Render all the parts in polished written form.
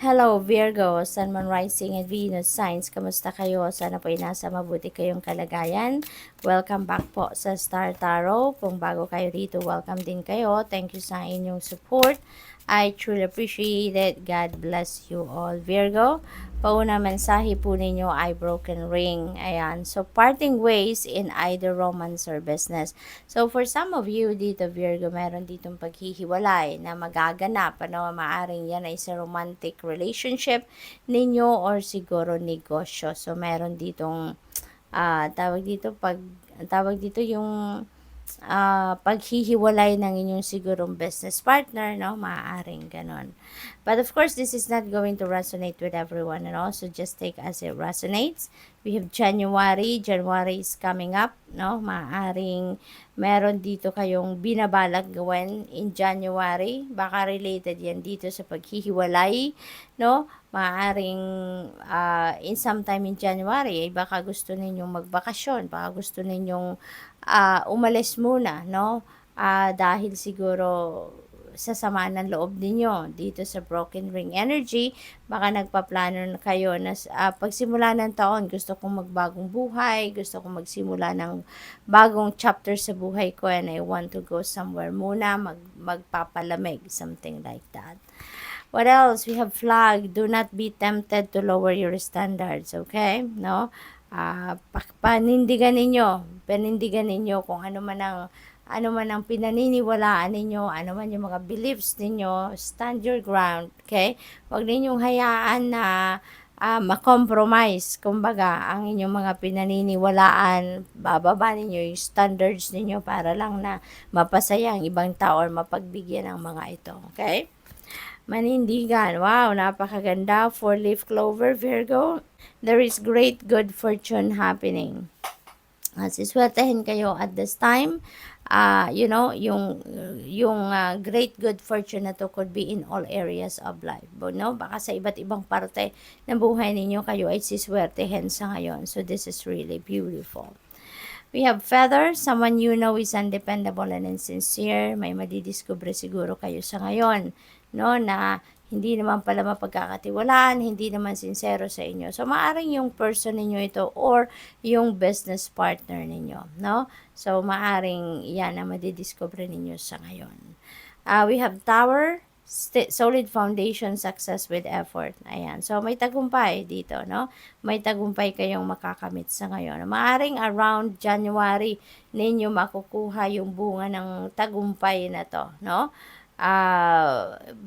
Hello Virgo, Sun, Moon, Rising, and Venus signs. Kamusta kayo? Sana po ay nasa mabuti kayong kalagayan. Welcome back po sa Star Tarot. Kung bago kayo dito, welcome din kayo. Thank you sa inyong support. I truly appreciate it. God bless you all. Virgo, pauna mensahe po ninyo ay broken ring. Ayan. So, parting ways in either romance or business. So, for some of you dito, Virgo, meron ditong paghihiwalay na magaganap. Ano, maaring yan ay sa romantic relationship ninyo or siguro negosyo. So, meron ditong tawag dito yung paghihiwalay ng inyong sigurong business partner, no? Maaaring ganon. But of course, this is not going to resonate with everyone, and also just take as it resonates. We have January. January is coming up, no? Maaaring meron dito kayong binabalak gawin in January. Baka related yan dito sa paghihiwalay, no? Maaaring in sometime in January, baka gusto ninyong magbakasyon, baka gusto ninyong umalis muna, no? Dahil siguro sa sama ng loob ninyo dito sa broken ring energy, baka nagpaplano na kayo na pagsimula ng taon, gusto kong magbagong buhay, gusto kong magsimula ng bagong chapter sa buhay ko, and I want to go somewhere muna, magpapalamig, something like that. What else? We have flag. Do not be tempted to lower your standards, okay? No? Panindigan ninyo kung ano man ang pinaniniwalaan ninyo, ano man yung mga beliefs ninyo, stand your ground, okay? Huwag ninyong hayaan na ma-compromise, kumbaga, ang inyong mga pinaniniwalaan, bababa ninyo yung standards ninyo para lang na mapasaya ang ibang tao or mapagbigyan ang mga ito, okay? Manindigan. Wow, napakaganda. 4-leaf clover, Virgo. There is great good fortune happening. Siswertehin kayo at this time. Yung great good fortune na to could be in all areas of life. No? Baka sa iba't ibang parte ng buhay ninyo kayo ay siswertehin sa ngayon. So this is really beautiful. We have feather. Someone you know is undependable and insincere. May madidiscover siguro kayo sa ngayon, no, na hindi naman pala mapagkakatiwalaan, hindi naman sincero sa inyo. So, maaring yung person ninyo ito or yung business partner ninyo, no? So, maaring yan na madidiscover ninyo sa ngayon. We have tower. Solid foundation, success with effort. Ayan. So, may tagumpay dito, no? May tagumpay kayong makakamit sa ngayon. Maaring around January ninyo makukuha yung bunga ng tagumpay na to, no?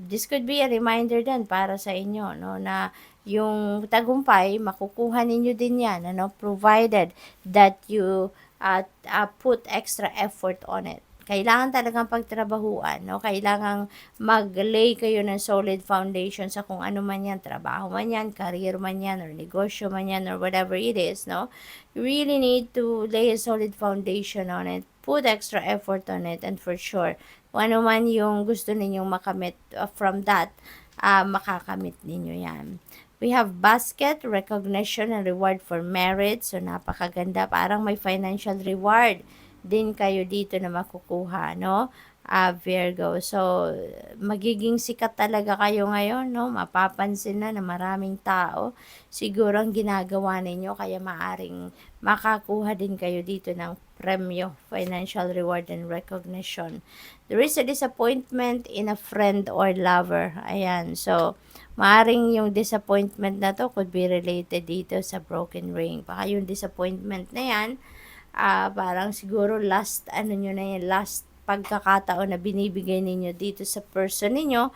This could be a reminder din para sa inyo, no? Na yung tagumpay, makukuha ninyo din yan, ano? Provided that you put extra effort on it. Kailangan talagang pagtrabahuan, no? Kailangang mag-lay kayo ng solid foundation sa kung ano man yan, trabaho man yan, career man yan, or negosyo man yan, or whatever it is, no? You really need to lay a solid foundation on it, put extra effort on it, and for sure, kung ano man yung gusto ninyong makamit from that, makakamit ninyo yan. We have basket, recognition, and reward for merit. So, napakaganda. Parang may financial reward din kayo dito na makukuha, no? Virgo. So, magiging sikat talaga kayo ngayon, no? Mapapansin na maraming tao. Siguro ang ginagawa ninyo, kaya maaring makakuha din kayo dito ng premyo, financial reward and recognition. There is a disappointment in a friend or lover. Ayan. So, maaring yung disappointment na to could be related dito sa broken ring. Baka yung disappointment na yan, parang siguro last pagkakataon na binibigay ninyo dito sa person ninyo,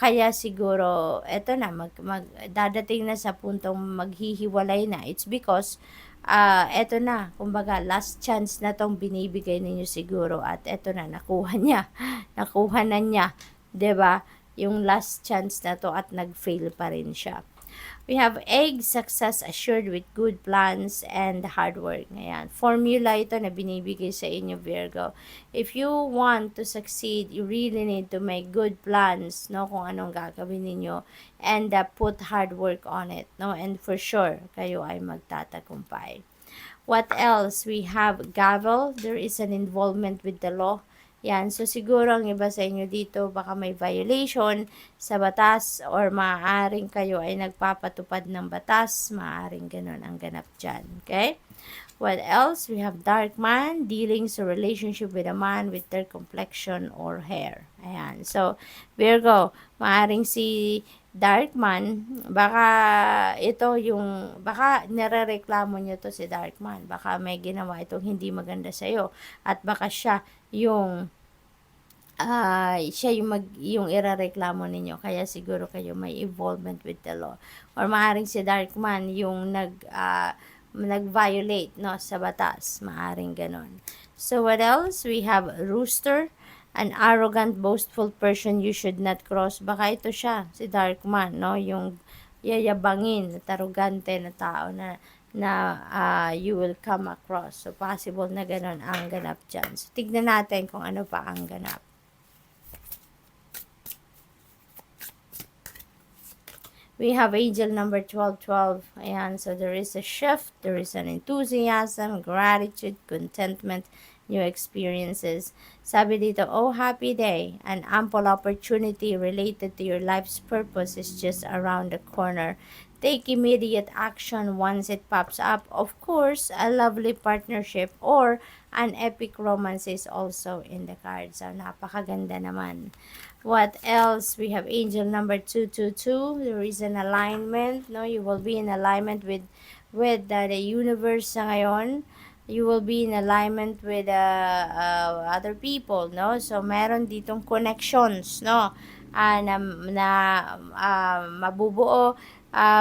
kaya siguro eto na dadating na sa puntong maghihiwalay na. It's because eto na, kumbaga last chance na tong binibigay ninyo siguro, at eto na, nakuha na niya, 'di ba? Yung last chance na to at nag-fail pa rin siya. We have egg, success assured with good plans and hard work. Ayan. Formula ito na binibigay sa inyo, Virgo. If you want to succeed, you really need to make good plans, no? Kung anong gagawin ninyo. And put hard work on it, no? And for sure, kayo ay magtatagumpay. What else? We have gavel. There is an involvement with the law. Yan, so siguro ang iba sa inyo dito baka may violation sa batas or maaaring kayo ay nagpapatupad ng batas, maaaring ganun ang ganap dyan, okay? What else? We have dark man, dealings or relationship with a man with their complexion or hair. Ayan. So, Virgo, maaring si dark man, baka ito yung, baka nare-reklamo nyo to si dark man. Baka may ginawa itong hindi maganda sa'yo. At baka siya yung yung irareklamo ninyo, kaya siguro kayo may involvement with the law, or maaring si Darkman yung nag-violate, no, sa batas, maaring ganon. So what else? We have Rooster, an arrogant, boastful person you should not cross. Baka ito siya, si Darkman, no, yung yayabangin at arrogante na tao na you will come across. So possible na ganon ang ganap dyan. So tignan natin kung ano pa ang ganap. We have angel number 1212. Ayan, so there is a shift, there is an enthusiasm, gratitude, contentment, new experiences. Sabi dito, oh happy day, an ample opportunity related to your life's purpose is just around the corner. Take immediate action once it pops up. Of course, a lovely partnership or an epic romance is also in the cards. So, napakaganda naman. What else? We have angel number 222. There is an alignment, no? You will be in alignment with the universe sa ngayon. You will be in alignment with other people, no? So meron ditong connections, no? Mabubuo,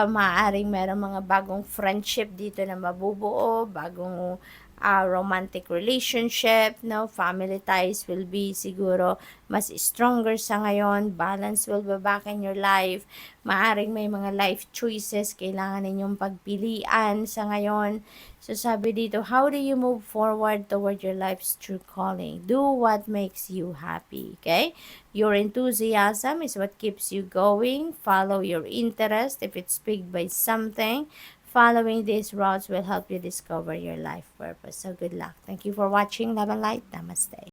maaaring meron mga bagong friendship dito na mabubuo, bagong romantic relationship, no? Family ties will be siguro mas stronger sa ngayon. Balance will be back in your life. Maaring may mga life choices kailangan ninyong pagpilian sa ngayon. So sabi dito, how do you move forward toward your life's true calling? Do what makes you happy, okay? Your enthusiasm is what keeps you going. Follow your interest if it's piqued by something. Following these routes will help you discover your life purpose. So good luck. Thank you for watching. Love and light. Namaste.